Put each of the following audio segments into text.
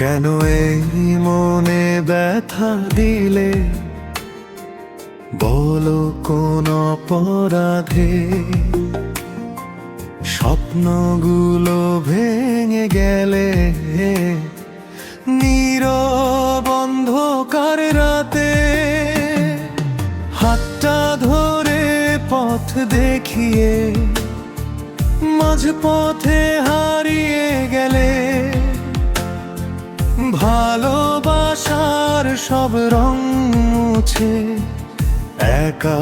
কেন এই মনে ব্যথা দিলে, বলো কোন অপরাধে স্বপ্নগুলো ভেঙে গেলে, নীরব অন্ধকার রাতে হাতটা ধরে পথ দেখিয়ে মাঝপথে হারিয়ে গেলে, ভালোবাসার সব রং মুছে একা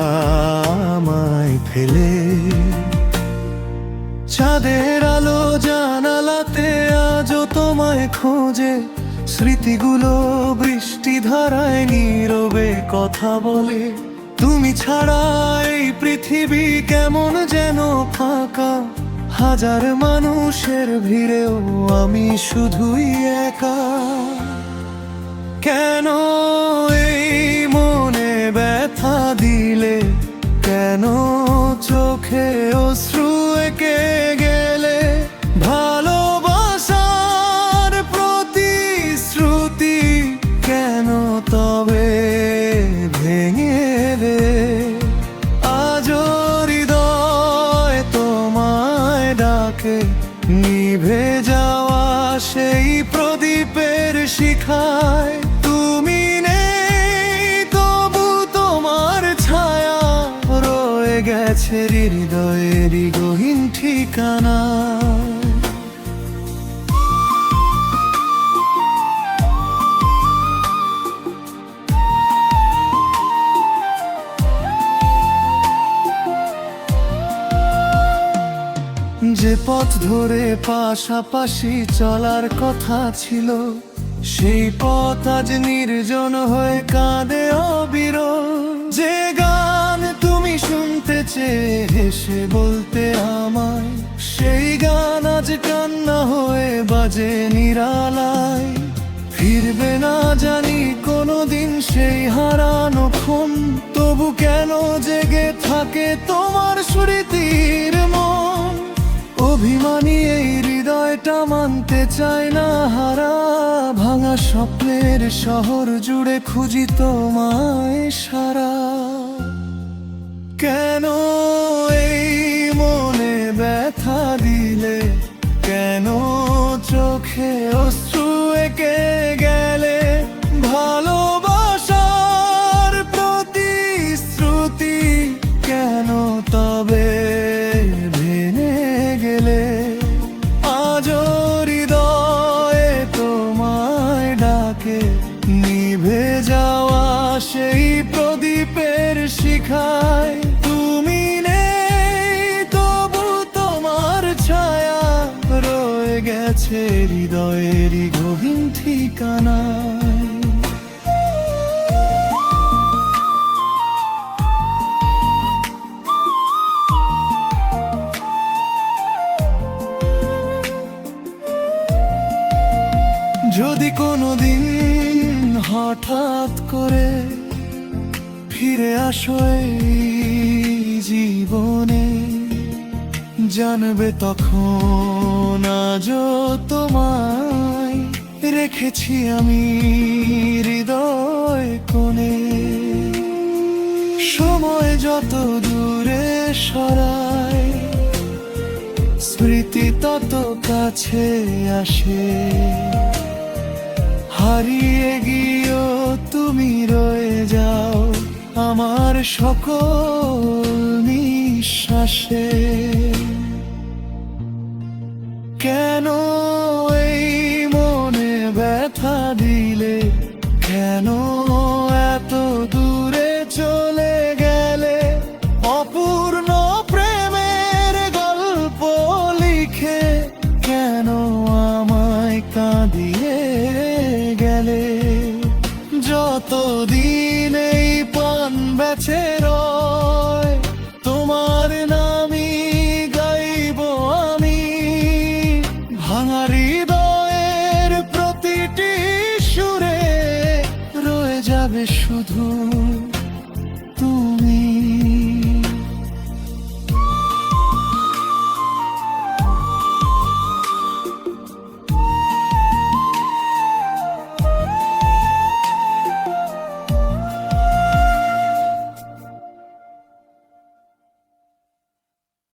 আমায় ফেলে। চাঁদের আলো জানালাতে আজও তোমায় খোঁজে, স্মৃতিগুলো বৃষ্টি ধারায় নীরবে কথা বলে। তুমি ছাড়া এই পৃথিবী কেমন যেন ফাঁকা, হাজার মানুষের ভিড়েও আমি শুধুই একা। কেন এই মনে ব্যথা দিলে, কেন চোখে অশ্রু এঁকে গেলে, ভালোবাসার প্রতিশ্রুতি কেন তবে ভেঙে দে। আজও হৃদয় তোমায় ডাকে, নিভে যাওয়া সেই প্রদীপের শিখায়। তুমি নেই তবু তোমার ছায়া রয়ে গেছে হৃদয়েরই গহীন ঠিকানা। যে পথ ধরে পাশাপাশি চলার কথা ছিল, সেই পথ আজ নির্জন হয়ে কাঁদে অবিরল। যে গান তুমি শুনতে চেয়ে হেসে বলতে আমায়, সেই গান আজ কান্না হয়ে বাজে নিরালায়। ফিরবে না জানি কোনোদিন সেই হারানো ক্ষণ, তবু কেন জেগে থাকে তোমার স্মৃতির মন। অভিমানী এই হৃদয়টা মানতে চায় না হারা, ভাঙা স্বপ্নের শহর জুড়ে খুঁজি তোমায় সারা। কেন এই মনে ব্যথা দিলে, কেন চোখে অশ্রু এঁকে গেলে, ভালোবাসার প্রতিশ্রুতি কেন তবে ভেঙে গেলে। আজও হৃদয়ে তোমায় ডাকে, নিভে যাওয়া সেই প্রদীপের শিখায়। তুমি নেই তবু তোমার ছায়া রয়ে গেছে হৃদয়েরই গহীন ঠিকানায়। যদি কোনোদিন হঠাৎ করে ফিরে আসো এই জীবনে, জানবে তখন আজও তোমায় রেখেছি আমি হৃদয় কোণে। সময় যত দূরে সরায়, স্মৃতি তত কাছে আসে। হারিয়ে গিয়েও তুমি রয়ে যাও আমার সকল নিঃশ্বাসে। কেন এই মনে ব্যথা দিলে, কেন এত দূরে চলে গেলে, অপূর্ণ প্রেমের গল্প লিখে কেন আমায় কাঁদিয়ে গেলে। যতদিন এই প্রাণ বেঁচে রয়, তোমার নামই গাইব আমি। ভাঙা হৃদয়ের প্রতিটি সুরে রয়ে যাবে শুধু